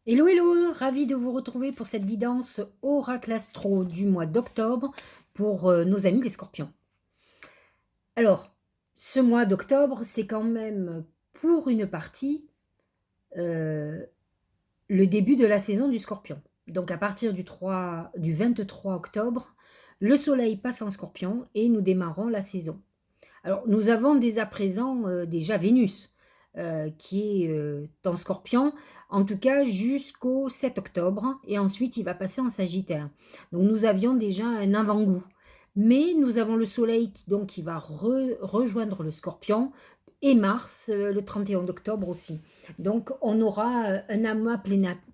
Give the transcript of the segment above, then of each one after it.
Hello, hello, ravi de vous retrouver pour cette guidance Oracle Astro du mois d'octobre pour nos amis les scorpions. Alors, ce mois d'octobre, c'est quand même pour une partie euh, le début de la saison du scorpion. Donc à partir du 23 octobre, le soleil passe en scorpion et nous démarrons la saison. Alors, nous avons dès à présent déjà Vénus qui est en Scorpion, en tout cas jusqu'au 7 octobre, et ensuite il va passer en Sagittaire. Donc nous avions déjà un avant-goût. Mais nous avons le Soleil qui va rejoindre le Scorpion, et Mars le 31 octobre aussi. Donc on aura un amas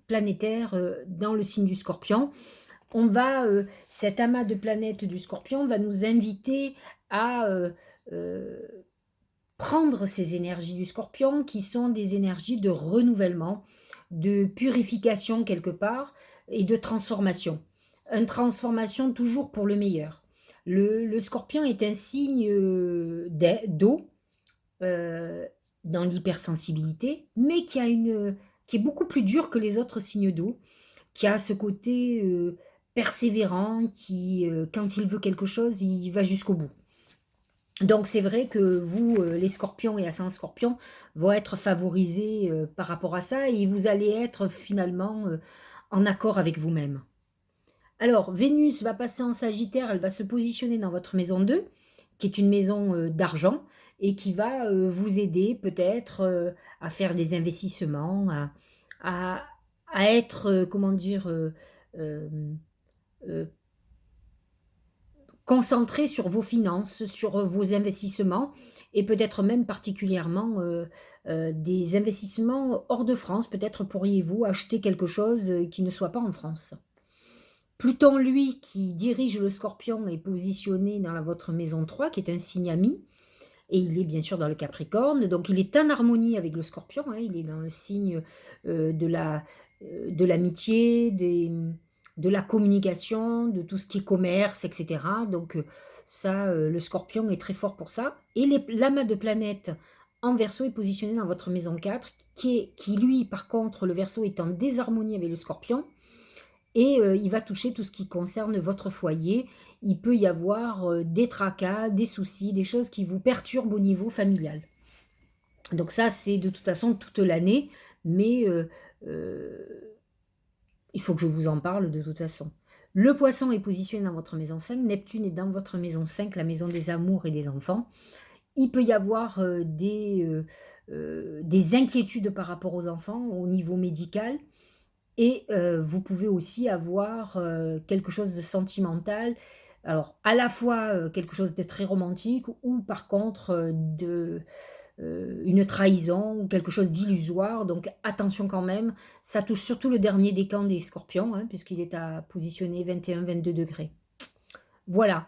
planétaire dans le signe du Scorpion. Cet amas de planètes du Scorpion va nous inviter à euh, prendre ces énergies du Scorpion qui sont des énergies de renouvellement, de purification quelque part et de transformation. Une transformation toujours pour le meilleur. Le Scorpion est un signe d'eau euh, dans l'hypersensibilité, mais qui est beaucoup plus dur que les autres signes d'eau, qui a ce côté persévérant, qui, quand il veut quelque chose, il va jusqu'au bout. Donc c'est vrai que vous, les scorpions et ascendants scorpions, vont être favorisés par rapport à ça et vous allez être finalement en accord avec vous-même. Alors, Vénus va passer en Sagittaire, elle va se positionner dans votre maison 2, qui est une maison d'argent, et qui va vous aider peut-être à faire des investissements, à, à être, comment dire, euh, euh, concentré sur vos finances, sur vos investissements, et peut-être même particulièrement des investissements hors de France. Peut-être pourriez-vous acheter quelque chose qui ne soit pas en France. Pluton, lui, qui dirige le Scorpion, est positionné dans votre maison 3, qui est un signe ami, et il est bien sûr dans le Capricorne, donc il est en harmonie avec le Scorpion, hein, il est dans le signe de l'amitié, de la communication, de tout ce qui est commerce, etc. Donc ça, le Scorpion est très fort pour ça. Et l'amas de planètes en Verseau est positionné dans votre maison 4, qui lui, par contre, le Verseau est en désharmonie avec le Scorpion, et il va toucher tout ce qui concerne votre foyer. Il peut y avoir des tracas, des soucis, des choses qui vous perturbent au niveau familial. Donc ça, c'est de toute façon toute l'année, mais euh, il faut que je vous en parle de toute façon. Le poisson est positionné dans votre maison 5, Neptune est dans votre maison 5, la maison des amours et des enfants. Il peut y avoir des inquiétudes par rapport aux enfants au niveau médical. Et vous pouvez aussi avoir quelque chose de sentimental. Alors, à la fois quelque chose de très romantique ou par contre une trahison ou quelque chose d'illusoire. Donc, attention quand même. Ça touche surtout le dernier décan des scorpions, hein, puisqu'il est à positionner 21-22 degrés. Voilà.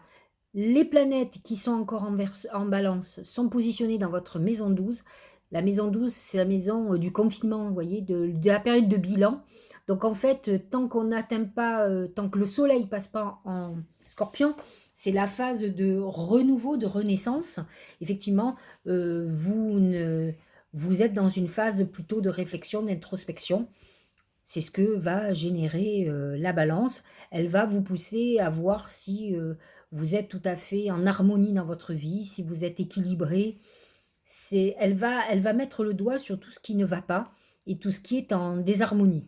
Les planètes qui sont encore en balance sont positionnées dans votre maison 12. La maison 12, c'est la maison du confinement, vous voyez, de la période de bilan. Donc en fait, tant qu'on n'atteint pas, tant que le soleil passe pas en scorpion, c'est la phase de renouveau, de renaissance. Effectivement, vous êtes dans une phase plutôt de réflexion, d'introspection. C'est ce que va générer la balance. Elle va vous pousser à voir si vous êtes tout à fait en harmonie dans votre vie, si vous êtes équilibré. Elle va mettre le doigt sur tout ce qui ne va pas et tout ce qui est en désharmonie.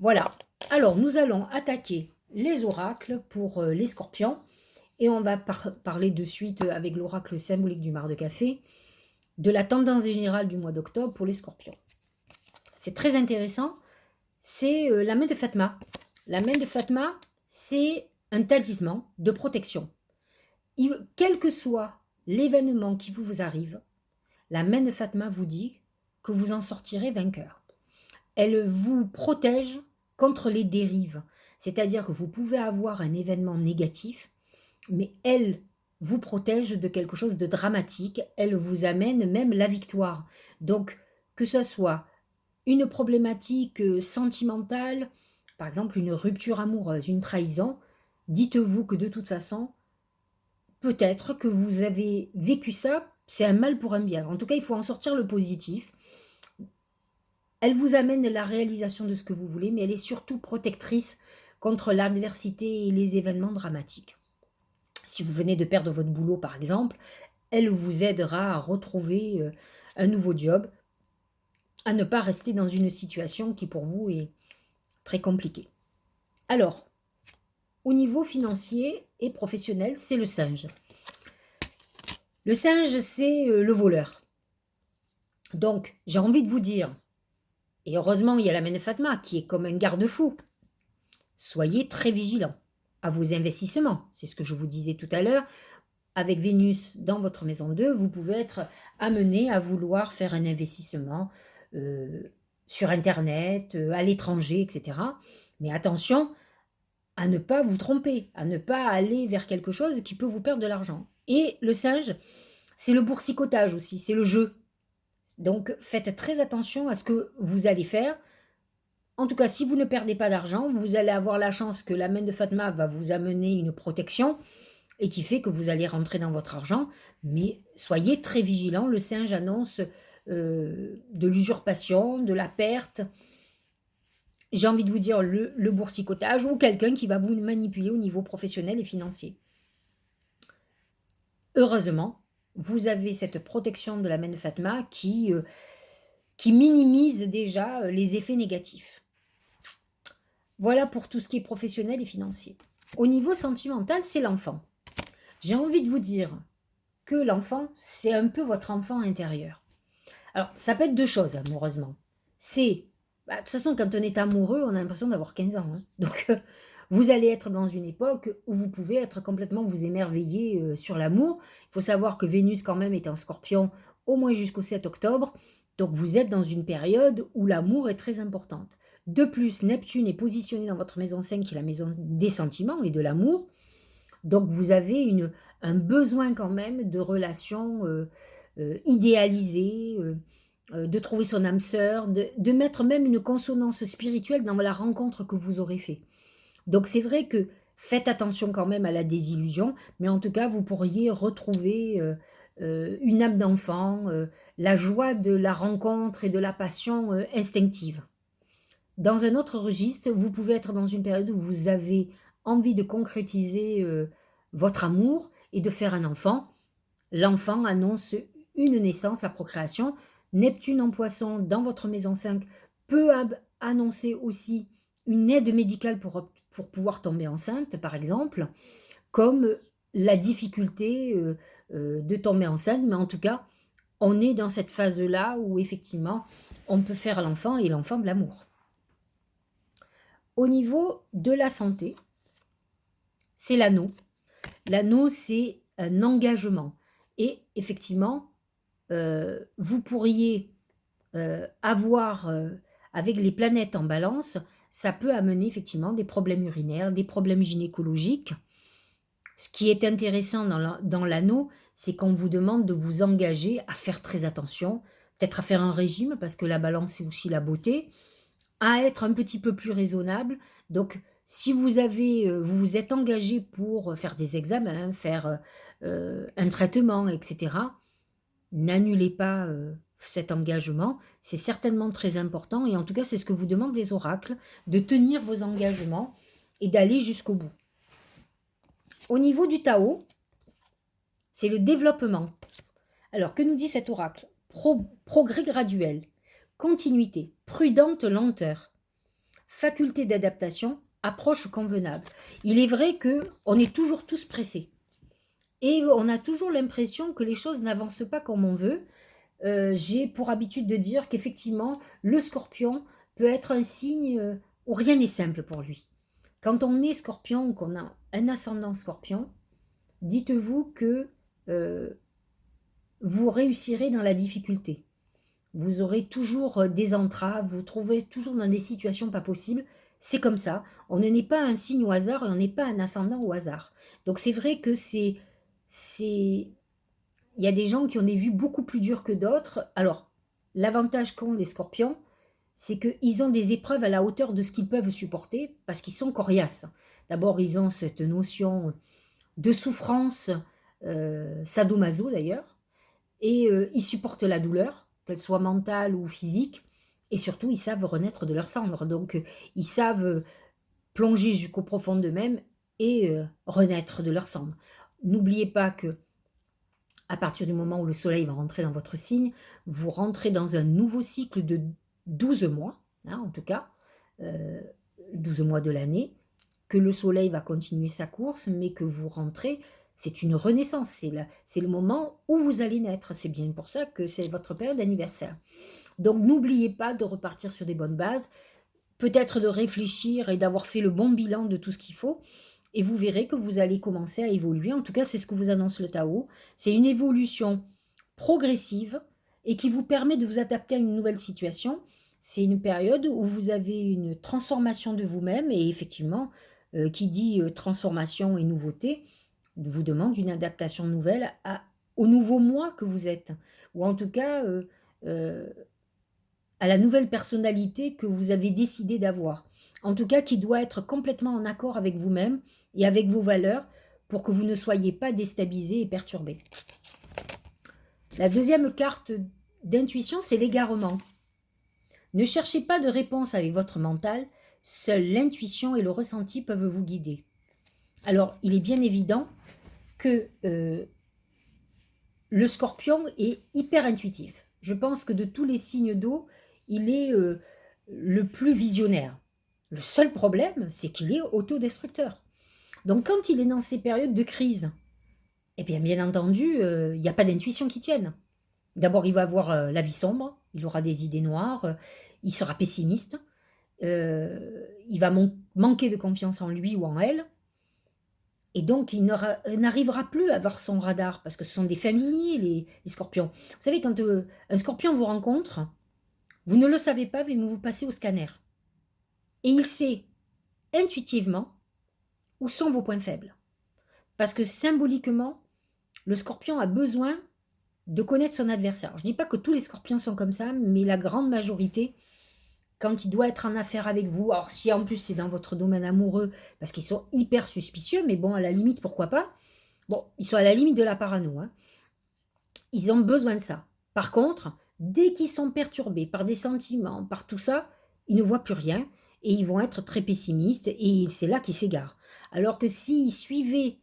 Voilà. Alors, nous allons attaquer les oracles pour les scorpions. Et on va parler de suite avec l'oracle symbolique du mar de café de la tendance générale du mois d'octobre pour les scorpions. C'est très intéressant. C'est la main de Fatma. La main de Fatma, c'est un talisman de protection. Quel que soit l'événement qui vous arrive, la main de Fatma vous dit que vous en sortirez vainqueur. Elle vous protège contre les dérives. C'est-à-dire que vous pouvez avoir un événement négatif, mais elle vous protège de quelque chose de dramatique. Elle vous amène même la victoire. Donc, que ce soit une problématique sentimentale, par exemple une rupture amoureuse, une trahison, dites-vous que de toute façon, peut-être que vous avez vécu ça, c'est un mal pour un bien. En tout cas, il faut en sortir le positif. Elle vous amène la réalisation de ce que vous voulez, mais elle est surtout protectrice contre l'adversité et les événements dramatiques. Si vous venez de perdre votre boulot, par exemple, elle vous aidera à retrouver un nouveau job, à ne pas rester dans une situation qui pour vous est très compliquée. Alors, au niveau financier et professionnel, c'est le singe. Le singe, c'est le voleur. Donc, j'ai envie de vous dire, et heureusement, il y a la Mène Fatma qui est comme un garde-fou. Soyez très vigilants à vos investissements. C'est ce que je vous disais tout à l'heure. Avec Vénus dans votre maison 2, vous pouvez être amené à vouloir faire un investissement sur Internet, à l'étranger, etc. Mais attention à ne pas vous tromper, à ne pas aller vers quelque chose qui peut vous perdre de l'argent. Et le singe, c'est le boursicotage aussi, c'est le jeu. Donc faites très attention à ce que vous allez faire. En tout cas, si vous ne perdez pas d'argent, vous allez avoir la chance que la main de Fatma va vous amener une protection et qui fait que vous allez rentrer dans votre argent. Mais soyez très vigilants, le singe annonce de l'usurpation, de la perte. J'ai envie de vous dire le boursicotage ou quelqu'un qui va vous manipuler au niveau professionnel et financier. Heureusement, vous avez cette protection de la main de Fatma qui minimise déjà les effets négatifs. Voilà pour tout ce qui est professionnel et financier. Au niveau sentimental, c'est l'enfant. J'ai envie de vous dire que l'enfant, c'est un peu votre enfant intérieur. Alors, ça peut être deux choses, amoureusement. C'est, de toute façon, quand on est amoureux, on a l'impression d'avoir 15 ans. Hein. Donc, vous allez être dans une époque où vous pouvez être complètement vous émerveiller sur l'amour. Il faut savoir que Vénus, quand même, est en Scorpion au moins jusqu'au 7 octobre. Donc, vous êtes dans une période où l'amour est très importante. De plus, Neptune est positionné dans votre maison 5, qui est la maison des sentiments et de l'amour. Donc, vous avez un besoin quand même de relations idéalisées, de trouver son âme sœur, de mettre même une consonance spirituelle dans la rencontre que vous aurez fait. Donc, c'est vrai que faites attention quand même à la désillusion, mais en tout cas, vous pourriez retrouver une âme d'enfant, la joie de la rencontre et de la passion instinctive. Dans un autre registre, vous pouvez être dans une période où vous avez envie de concrétiser votre amour et de faire un enfant. L'enfant annonce une naissance, la procréation. Neptune en poisson dans votre maison 5 peut annoncer aussi une aide médicale pour pouvoir tomber enceinte, par exemple, comme la difficulté de tomber enceinte. Mais en tout cas, on est dans cette phase-là où effectivement, on peut faire l'enfant et l'enfant de l'amour. Au niveau de la santé, c'est l'anneau. L'anneau, c'est un engagement. Et effectivement, vous pourriez avoir, avec les planètes en balance, ça peut amener effectivement des problèmes urinaires, des problèmes gynécologiques. Ce qui est intéressant dans l'anneau, c'est qu'on vous demande de vous engager à faire très attention, peut-être à faire un régime, parce que la balance, c'est aussi la beauté, à être un petit peu plus raisonnable. Donc, si vous vous êtes engagé pour faire des examens, faire un traitement, etc., n'annulez pas cet engagement. C'est certainement très important. Et en tout cas, c'est ce que vous demandent les oracles, de tenir vos engagements et d'aller jusqu'au bout. Au niveau du Tao, c'est le développement. Alors, que nous dit cet oracle? Progrès graduel, continuité, prudente lenteur, faculté d'adaptation, approche convenable. Il est vrai qu'on est toujours tous pressés. Et on a toujours l'impression que les choses n'avancent pas comme on veut. J'ai pour habitude de dire qu'effectivement, le scorpion peut être un signe où rien n'est simple pour lui. Quand on est scorpion ou qu'on a un ascendant scorpion, dites-vous que vous réussirez dans la difficulté. Vous aurez toujours des entraves, vous trouvez toujours dans des situations pas possibles. C'est comme ça. On n'est pas un signe au hasard et on n'est pas un ascendant au hasard. Donc c'est vrai que il y a des gens qui ont des vues beaucoup plus dures que d'autres. Alors, l'avantage qu'ont les scorpions, c'est qu'ils ont des épreuves à la hauteur de ce qu'ils peuvent supporter parce qu'ils sont coriaces. D'abord, ils ont cette notion de souffrance, sadomaso d'ailleurs, et ils supportent la douleur, qu'elle soit mentale ou physique, Et surtout, ils savent renaître de leurs cendres. Donc, ils savent plonger jusqu'au profond d'eux-mêmes et renaître de leurs cendres. N'oubliez pas que à partir du moment où le soleil va rentrer dans votre signe, vous rentrez dans un nouveau cycle de 12 mois, hein, en tout cas, 12 mois de l'année, que le soleil va continuer sa course, mais que vous rentrez, c'est une renaissance, c'est le moment où vous allez naître. C'est bien pour ça que c'est votre période d'anniversaire. Donc n'oubliez pas de repartir sur des bonnes bases, peut-être de réfléchir et d'avoir fait le bon bilan de tout ce qu'il faut, et vous verrez que vous allez commencer à évoluer. En tout cas, c'est ce que vous annonce le Tao. C'est une évolution progressive et qui vous permet de vous adapter à une nouvelle situation. C'est une période où vous avez une transformation de vous-même et effectivement, qui dit transformation et nouveauté, vous demande une adaptation nouvelle au nouveau moi que vous êtes, ou en tout cas à la nouvelle personnalité que vous avez décidé d'avoir. En tout cas, qui doit être complètement en accord avec vous-même et avec vos valeurs pour que vous ne soyez pas déstabilisé et perturbé. La deuxième carte d'intuition, c'est l'égarement. Ne cherchez pas de réponse avec votre mental, seule l'intuition et le ressenti peuvent vous guider. Alors, il est bien évident que le scorpion est hyper intuitif. Je pense que de tous les signes d'eau, il est le plus visionnaire. Le seul problème, c'est qu'il est autodestructeur. Donc quand il est dans ces périodes de crise, eh bien entendu, il n'y a pas d'intuition qui tienne. D'abord, il va avoir la vie sombre, il aura des idées noires, il sera pessimiste, il va manquer de confiance en lui ou en elle, et donc il n'arrivera plus à avoir son radar, parce que ce sont des familiers, les scorpions. Vous savez, quand un scorpion vous rencontre, vous ne le savez pas, mais vous passez au scanner. Et il sait intuitivement où sont vos points faibles. Parce que symboliquement, le scorpion a besoin de connaître son adversaire. Je ne dis pas que tous les scorpions sont comme ça, mais la grande majorité, quand il doit être en affaire avec vous, alors si en plus c'est dans votre domaine amoureux, parce qu'ils sont hyper suspicieux, mais bon, à la limite, pourquoi pas. Bon, ils sont à la limite de la parano. Hein. Ils ont besoin de ça. Par contre, dès qu'ils sont perturbés par des sentiments, par tout ça, ils ne voient plus rien et ils vont être très pessimistes et c'est là qu'ils s'égarent. Alors que s'ils suivaient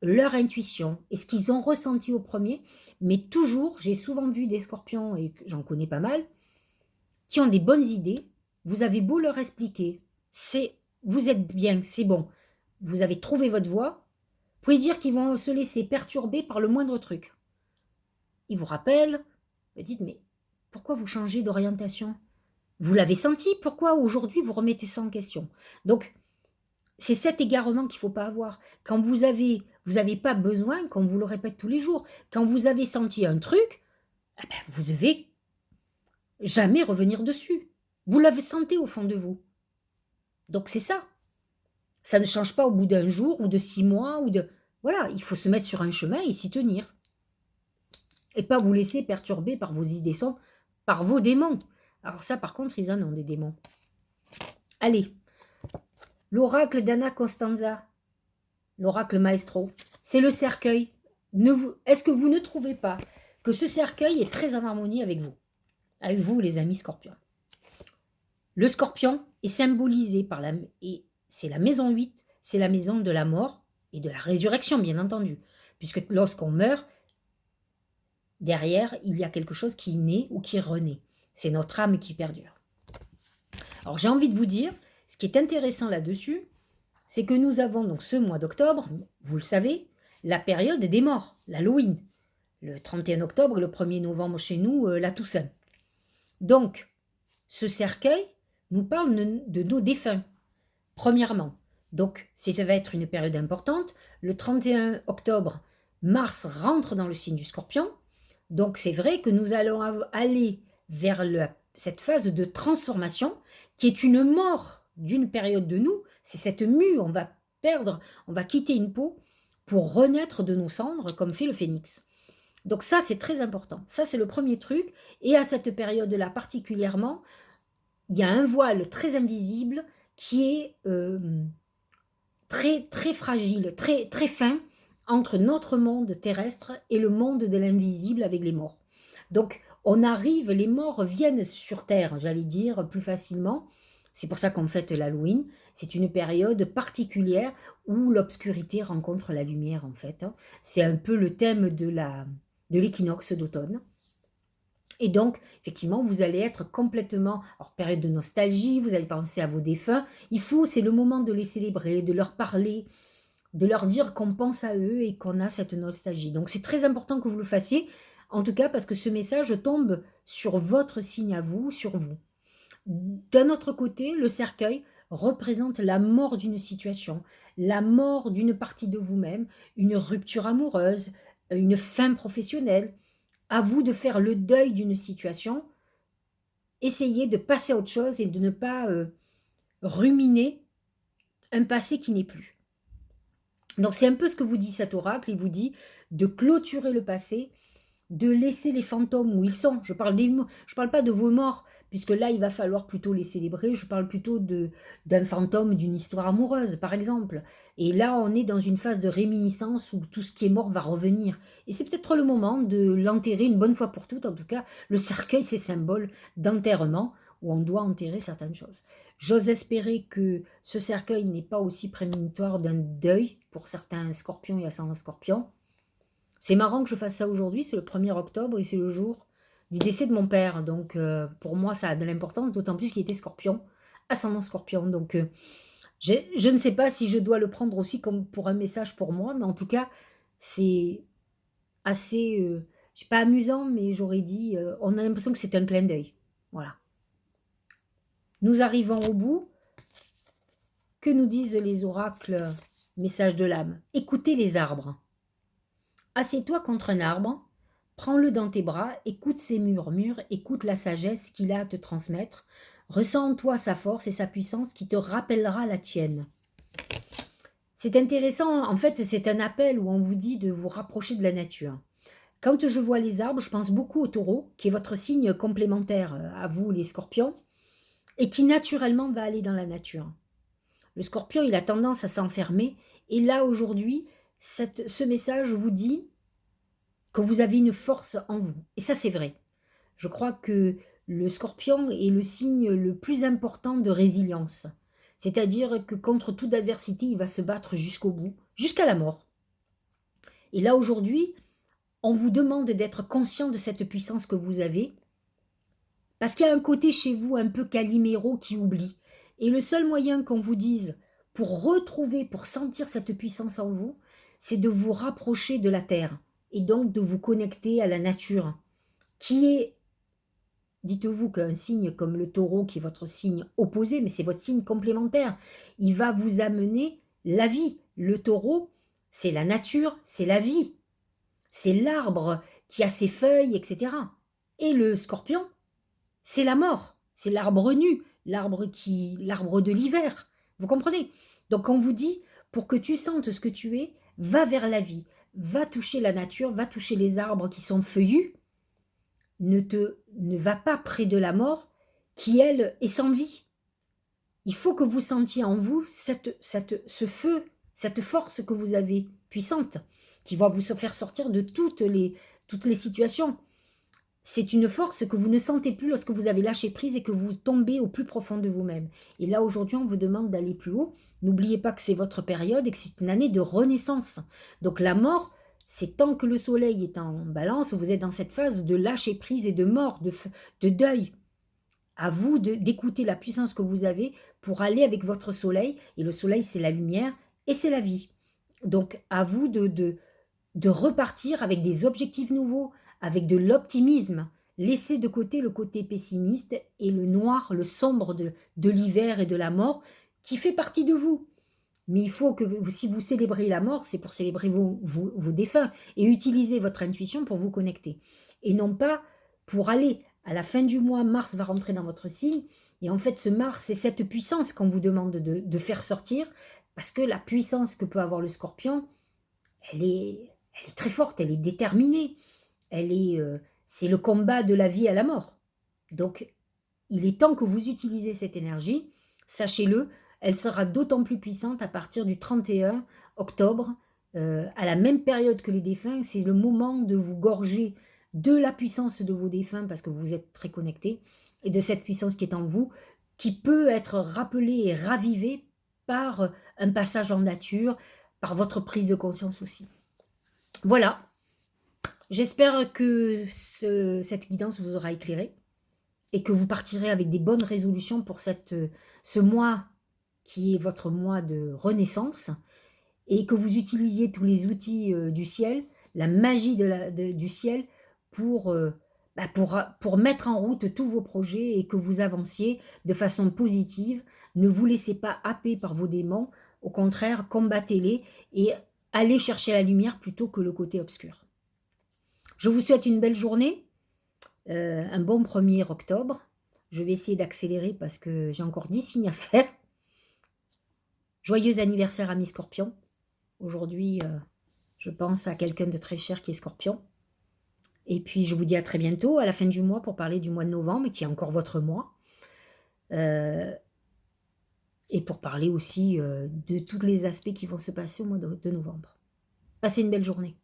leur intuition et ce qu'ils ont ressenti au premier, mais toujours, j'ai souvent vu des scorpions, et j'en connais pas mal, qui ont des bonnes idées, vous avez beau leur expliquer, vous êtes bien, c'est bon, vous avez trouvé votre voie, vous pouvez dire qu'ils vont se laisser perturber par le moindre truc. Ils vous rappellent, vous dites, mais pourquoi vous changez d'orientation? Vous l'avez senti, pourquoi aujourd'hui vous remettez ça en question? Donc, c'est cet égarement qu'il ne faut pas avoir. Quand vous n'avez pas besoin, comme vous le répète tous les jours, quand vous avez senti un truc, eh ben, vous devez jamais revenir dessus. Vous l'avez senti au fond de vous. Donc c'est ça. Ça ne change pas au bout d'un jour ou de 6 mois ou de... Voilà, il faut se mettre sur un chemin et s'y tenir. Et pas vous laisser perturber par vos idées sombres, par vos démons. Alors ça, par contre, ils en ont des démons. Allez, l'oracle d'Anna Costanza, l'oracle maestro, c'est le cercueil. Est-ce que vous ne trouvez pas que ce cercueil est très en harmonie avec vous les amis scorpions? Le scorpion est symbolisé par c'est la maison 8, c'est la maison de la mort et de la résurrection, bien entendu. Puisque lorsqu'on meurt, derrière, il y a quelque chose qui naît ou qui renaît. C'est notre âme qui perdure. Alors j'ai envie de vous dire, ce qui est intéressant là-dessus, c'est que nous avons donc ce mois d'octobre, vous le savez, la période des morts, l'Halloween. Le 31 octobre et le 1er novembre chez nous, la Toussaint. Donc, ce cercueil nous parle de nos défunts, premièrement. Donc, ça va être une période importante. Le 31 octobre, Mars rentre dans le signe du Scorpion. Donc, c'est vrai que nous allons aller vers cette phase de transformation qui est une mort d'une période de nous. C'est cette mue, on va quitter une peau pour renaître de nos cendres comme fait le phénix. Donc ça, c'est très important. Ça, c'est le premier truc. Et à cette période-là particulièrement, il y a un voile très invisible qui est très, très fragile, très, très fin entre notre monde terrestre et le monde de l'invisible avec les morts. Donc, on arrive, les morts viennent sur Terre, j'allais dire, plus facilement. C'est pour ça qu'on fête l'Halloween. C'est une période particulière où l'obscurité rencontre la lumière, en fait, hein. C'est un peu le thème de l'équinoxe d'automne. Et donc, effectivement, vous allez être complètement, alors période de nostalgie, vous allez penser à vos défunts. C'est le moment de les célébrer, de leur parler, de leur dire qu'on pense à eux et qu'on a cette nostalgie. Donc c'est très important que vous le fassiez, en tout cas parce que ce message tombe sur votre signe à vous, sur vous. D'un autre côté, le cercueil représente la mort d'une situation, la mort d'une partie de vous-même, une rupture amoureuse, une fin professionnelle. À vous de faire le deuil d'une situation, essayez de passer à autre chose et de ne pas ruminer un passé qui n'est plus. Donc c'est un peu ce que vous dit cet oracle, il vous dit de clôturer le passé, de laisser les fantômes où ils sont. Je parle pas de vos morts, puisque là il va falloir plutôt les célébrer, je parle plutôt d'un fantôme d'une histoire amoureuse, par exemple. Et là on est dans une phase de réminiscence où tout ce qui est mort va revenir. Et c'est peut-être le moment de l'enterrer une bonne fois pour toutes, en tout cas le cercueil c'est symbole d'enterrement, où on doit enterrer certaines choses. J'ose espérer que ce cercueil n'est pas aussi prémonitoire d'un deuil pour certains scorpions et ascendants scorpions. C'est marrant que je fasse ça aujourd'hui, c'est le 1er octobre et c'est le jour du décès de mon père. Donc pour moi ça a de l'importance, d'autant plus qu'il était scorpion, ascendant scorpion. Donc je ne sais pas si je dois le prendre aussi comme pour un message pour moi, mais en tout cas c'est assez, je sais pas amusant, mais j'aurais dit, on a l'impression que c'est un clin d'œil. Voilà. Nous arrivons au bout. Que nous disent les oracles, message de l'âme? Écoutez les arbres. Assieds-toi contre un arbre, prends-le dans tes bras, écoute ses murmures, écoute la sagesse qu'il a à te transmettre, ressens en toi sa force et sa puissance qui te rappellera la tienne. C'est intéressant, en fait c'est un appel où on vous dit de vous rapprocher de la nature. Quand je vois les arbres, je pense beaucoup au taureau, qui est votre signe complémentaire à vous les scorpions, et qui naturellement va aller dans la nature. Le scorpion, il a tendance à s'enfermer. Et là, aujourd'hui, ce message vous dit que vous avez une force en vous. Et ça, c'est vrai. Je crois que le scorpion est le signe le plus important de résilience. C'est-à-dire que contre toute adversité, il va se battre jusqu'au bout, jusqu'à la mort. Et là, aujourd'hui, on vous demande d'être conscient de cette puissance que vous avez, parce qu'il y a un côté chez vous un peu Calimero qui oublie. Et le seul moyen qu'on vous dise pour retrouver, pour sentir cette puissance en vous, c'est de vous rapprocher de la terre et donc de vous connecter à la nature, qui est, dites-vous qu'un signe comme le taureau, qui est votre signe opposé, mais c'est votre signe complémentaire, il va vous amener la vie. Le taureau, c'est la nature, c'est la vie. C'est l'arbre qui a ses feuilles, etc. Et le scorpion, c'est la mort, c'est l'arbre nu, l'arbre de l'hiver. Vous comprenez? Donc on vous dit, pour que tu sentes ce que tu es, va vers la vie, va toucher la nature, va toucher les arbres qui sont feuillus, ne va pas près de la mort, qui elle est sans vie. Il faut que vous sentiez en vous ce feu, cette force que vous avez, puissante, qui va vous faire sortir de toutes les situations. C'est une force que vous ne sentez plus lorsque vous avez lâché prise et que vous tombez au plus profond de vous-même. Et là, aujourd'hui, on vous demande d'aller plus haut. N'oubliez pas que c'est votre période et que c'est une année de renaissance. Donc la mort, c'est tant que le soleil est en balance, vous êtes dans cette phase de lâcher prise et de mort, de deuil. À vous d'écouter la puissance que vous avez pour aller avec votre soleil. Et le soleil, c'est la lumière et c'est la vie. Donc à vous de repartir avec des objectifs nouveaux, avec de l'optimisme. Laissez de côté le côté pessimiste et le noir, le sombre de l'hiver et de la mort qui fait partie de vous. Mais il faut que, si vous célébrez la mort, c'est pour célébrer vos défunts et utiliser votre intuition pour vous connecter. Et non pas pour aller à la fin du mois, Mars va rentrer dans votre signe. Et en fait, ce Mars, c'est cette puissance qu'on vous demande de faire sortir, parce que la puissance que peut avoir le scorpion, elle est très forte, elle est déterminée. C'est le combat de la vie à la mort. Donc, il est temps que vous utilisez cette énergie. Sachez-le, elle sera d'autant plus puissante à partir du 31 octobre, à la même période que les défunts. C'est le moment de vous gorger de la puissance de vos défunts, parce que vous êtes très connectés, et de cette puissance qui est en vous, qui peut être rappelée et ravivée par un passage en nature, par votre prise de conscience aussi. Voilà, j'espère que cette guidance vous aura éclairé et que vous partirez avec des bonnes résolutions pour ce mois qui est votre mois de renaissance, et que vous utilisiez tous les outils du ciel, la magie du ciel pour, pour mettre en route tous vos projets et que vous avanciez de façon positive. Ne vous laissez pas happer par vos démons, au contraire, combattez-les et allez chercher la lumière plutôt que le côté obscur. Je vous souhaite une belle journée, un bon 1er octobre. Je vais essayer d'accélérer parce que j'ai encore 10 signes à faire. Joyeux anniversaire à mes scorpions. Aujourd'hui, je pense à quelqu'un de très cher qui est Scorpion. Et puis, je vous dis à très bientôt, à la fin du mois, pour parler du mois de novembre, qui est encore votre mois. Et pour parler aussi de tous les aspects qui vont se passer au mois de novembre. Passez une belle journée.